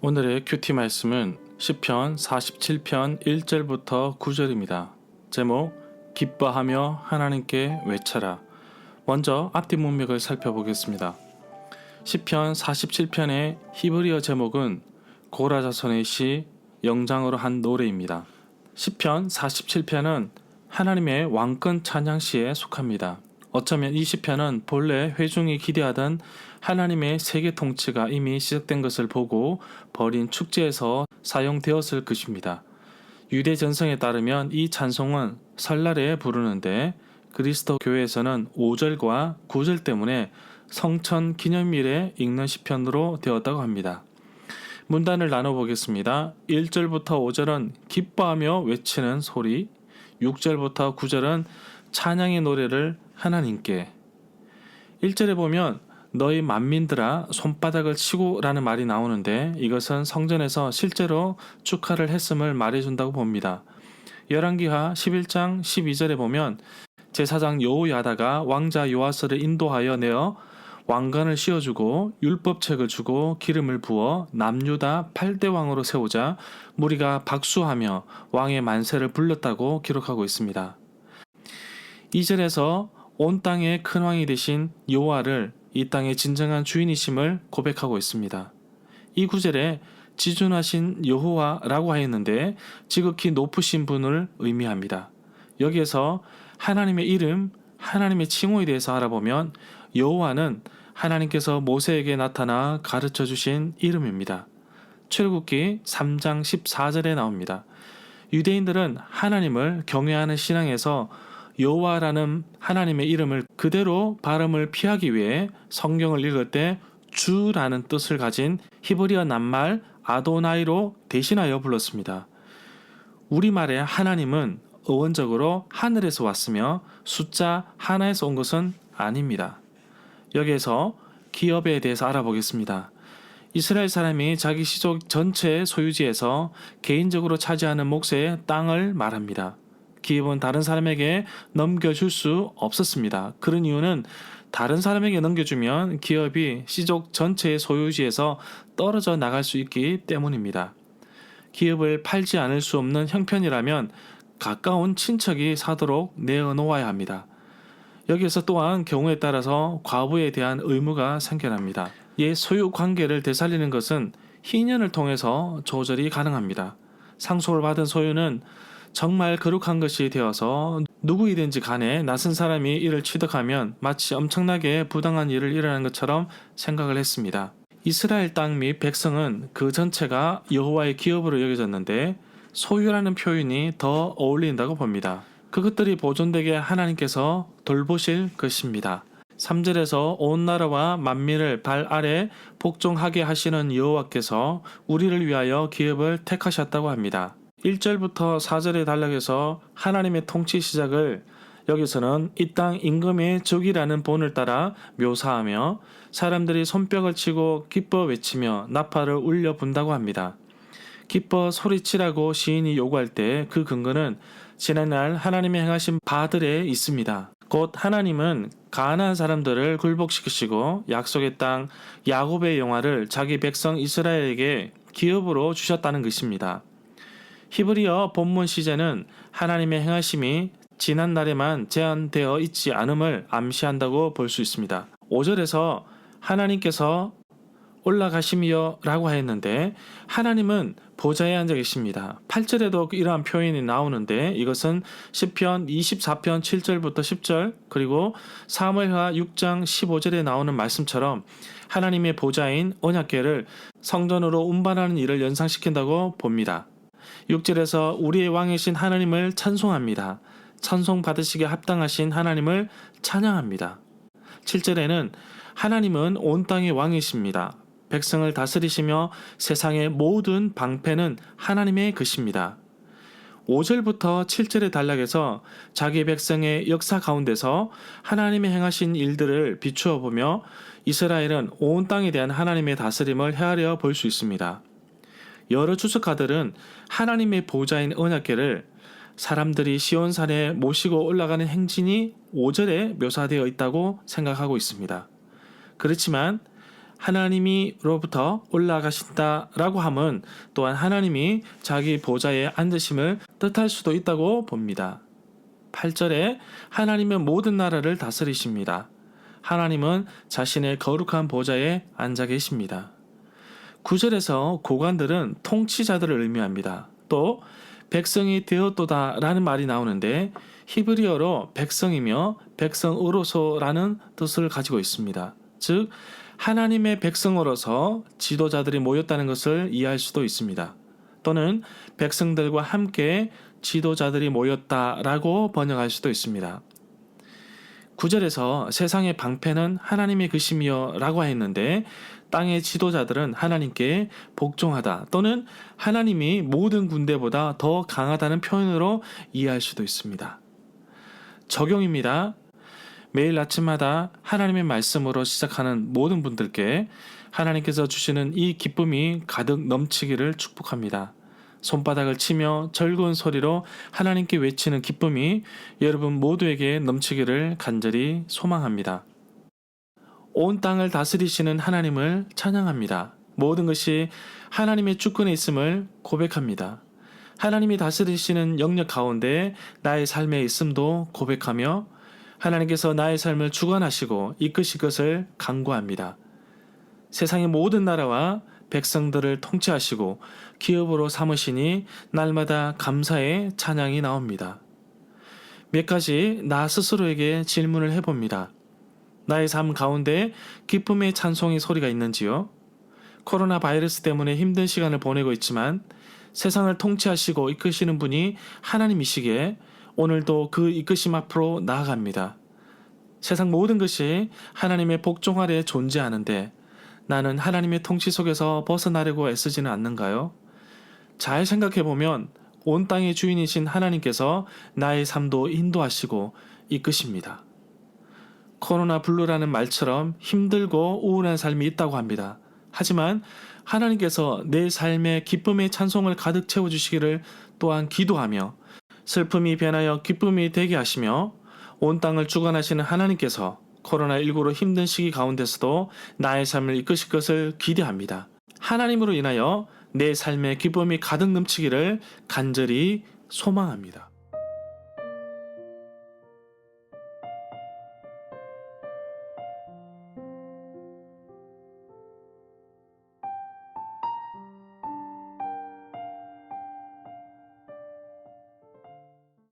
오늘의 큐티 말씀은 시편 47편 1절부터 9절입니다. 제목 기뻐하며 하나님께 외쳐라. 먼저 앞뒤 문맥을 살펴보겠습니다. 시편 47편의 히브리어 제목은 고라 자손의 시 영장으로 한 노래입니다. 시편 47편은 하나님의 왕권 찬양시에 속합니다. 어쩌면 이 시편은 본래 회중이 기대하던 하나님의 세계 통치가 이미 시작된 것을 보고 벌인 축제에서 사용되었을 것입니다. 유대 전성에 따르면 이 찬송은 설날에 부르는데 그리스도 교회에서는 5절과 9절 때문에 성천 기념일에 읽는 시편으로 되었다고 합니다. 문단을 나눠보겠습니다. 1절부터 5절은 기뻐하며 외치는 소리, 6절부터 9절은 찬양의 노래를 하나님께. 1절에 보면 너희 만민들아 손바닥을 치고 라는 말이 나오는데 이것은 성전에서 실제로 축하를 했음을 말해준다고 봅니다. 열왕기하 11장 12절에 보면 제사장 여호야다가 왕자 요아스를 인도하여 내어 왕관을 씌워주고 율법책을 주고 기름을 부어 남유다 8대 왕으로 세우자 무리가 박수하며 왕의 만세를 불렀다고 기록하고 있습니다. 2절에서 온 땅의 큰 왕이 되신 여호와를 이 땅의 진정한 주인이심을 고백하고 있습니다. 이 구절에 지존하신 여호와라고 하였는데 지극히 높으신 분을 의미합니다. 여기에서 하나님의 이름, 하나님의 칭호에 대해서 알아보면 여호와는 하나님께서 모세에게 나타나 가르쳐 주신 이름입니다. 출애굽기 3장 14절에 나옵니다. 유대인들은 하나님을 경외하는 신앙에서 여호와라는 하나님의 이름을 그대로 발음을 피하기 위해 성경을 읽을 때 주라는 뜻을 가진 히브리어 낱말 아도나이로 대신하여 불렀습니다. 우리말의 하나님은 어원적으로 하늘에서 왔으며 숫자 하나에서 온 것은 아닙니다. 여기에서 기업에 대해서 알아보겠습니다. 이스라엘 사람이 자기 시족 전체의 소유지에서 개인적으로 차지하는 몫의 땅을 말합니다. 기업은 다른 사람에게 넘겨줄 수 없었습니다. 그런 이유는 다른 사람에게 넘겨주면 기업이 시족 전체의 소유지에서 떨어져 나갈 수 있기 때문입니다. 기업을 팔지 않을 수 없는 형편이라면 가까운 친척이 사도록 내어놓아야 합니다. 여기에서 또한 경우에 따라서 과부에 대한 의무가 생겨납니다. 옛 소유 관계를 되살리는 것은 희년을 통해서 조절이 가능합니다. 상속을 받은 소유는 정말 거룩한 것이 되어서 누구이든지 간에 낯선 사람이 이를 취득하면 마치 엄청나게 부당한 일을 일어나는 것처럼 생각을 했습니다. 이스라엘 땅 및 백성은 그 전체가 여호와의 기업으로 여겨졌는데 소유라는 표현이 더 어울린다고 봅니다. 그것들이 보존되게 하나님께서 돌보실 것입니다. 3절에서 온 나라와 만민을 발 아래 복종하게 하시는 여호와께서 우리를 위하여 기업을 택하셨다고 합니다. 1절부터 4절의 단락에서 하나님의 통치 시작을 여기서는 이 땅 임금의 적이라는 본을 따라 묘사하며 사람들이 손뼉을 치고 기뻐 외치며 나팔을 울려 분다고 합니다. 기뻐 소리치라고 시인이 요구할 때 그 근거는 지난날 하나님의 행하신 바들에 있습니다. 곧 하나님은 가나안 사람들을 굴복시키시고 약속의 땅 야곱의 영화를 자기 백성 이스라엘에게 기업으로 주셨다는 것입니다. 히브리어 본문 시제는 하나님의 행하심이 지난날에만 제한되어 있지 않음을 암시한다고 볼 수 있습니다. 5절에서 하나님께서 올라가심이여 라고 하였는데 하나님은 보좌에 앉아 계십니다. 8절에도 이러한 표현이 나오는데 이것은 시편 24편 7절부터 10절 그리고 사무엘하 6장 15절에 나오는 말씀처럼 하나님의 보좌인 언약궤를 성전으로 운반하는 일을 연상시킨다고 봅니다. 6절에서 우리의 왕이신 하나님을 찬송합니다. 찬송 받으시기에 합당하신 하나님을 찬양합니다. 7절에는 하나님은 온 땅의 왕이십니다. 백성을 다스리시며 세상의 모든 방패는 하나님의 것입니다. 5절부터 7절의 단락에서 자기 백성의 역사 가운데서 하나님의 행하신 일들을 비추어 보며 이스라엘은 온 땅에 대한 하나님의 다스림을 헤아려 볼 수 있습니다. 여러 주석가들은 하나님의 보좌인 언약궤를 사람들이 시온산에 모시고 올라가는 행진이 5절에 묘사되어 있다고 생각하고 있습니다. 그렇지만 하나님이로부터 올라가신다라고 함은 또한 하나님이 자기 보좌에 앉으심을 뜻할 수도 있다고 봅니다. 8절에 하나님은 모든 나라를 다스리십니다. 하나님은 자신의 거룩한 보좌에 앉아 계십니다. 9절에서 고관들은 통치자들을 의미합니다. 또 백성이 되었도다 라는 말이 나오는데 히브리어로 백성이며 백성으로서라는 뜻을 가지고 있습니다. 즉 하나님의 백성으로서 지도자들이 모였다는 것을 이해할 수도 있습니다. 또는 백성들과 함께 지도자들이 모였다라고 번역할 수도 있습니다. 9절에서 세상의 방패는 하나님의 것이며 라고 했는데 땅의 지도자들은 하나님께 복종하다 또는 하나님이 모든 군대보다 더 강하다는 표현으로 이해할 수도 있습니다. 적용입니다. 매일 아침마다 하나님의 말씀으로 시작하는 모든 분들께 하나님께서 주시는 이 기쁨이 가득 넘치기를 축복합니다. 손바닥을 치며 즐거운 소리로 하나님께 외치는 기쁨이 여러분 모두에게 넘치기를 간절히 소망합니다. 온 땅을 다스리시는 하나님을 찬양합니다. 모든 것이 하나님의 주권에 있음을 고백합니다. 하나님이 다스리시는 영역 가운데 나의 삶에 있음도 고백하며 하나님께서 나의 삶을 주관하시고 이끄실 것을 간구합니다. 세상의 모든 나라와 백성들을 통치하시고 기업으로 삼으시니 날마다 감사의 찬양이 나옵니다. 몇 가지 나 스스로에게 질문을 해봅니다. 나의 삶 가운데 기쁨의 찬송의 소리가 있는지요? 코로나 바이러스 때문에 힘든 시간을 보내고 있지만 세상을 통치하시고 이끄시는 분이 하나님이시기에 오늘도 그 이끄심 앞으로 나아갑니다. 세상 모든 것이 하나님의 복종 아래 존재하는데 나는 하나님의 통치 속에서 벗어나려고 애쓰지는 않는가요? 잘 생각해보면 온 땅의 주인이신 하나님께서 나의 삶도 인도하시고 이끄십니다. 코로나 블루라는 말처럼 힘들고 우울한 삶이 있다고 합니다. 하지만 하나님께서 내 삶에 기쁨의 찬송을 가득 채워주시기를 또한 기도하며 슬픔이 변하여 기쁨이 되게 하시며 온 땅을 주관하시는 하나님께서 코로나19로 힘든 시기 가운데서도 나의 삶을 이끄실 것을 기대합니다. 하나님으로 인하여 내 삶에 기쁨이 가득 넘치기를 간절히 소망합니다.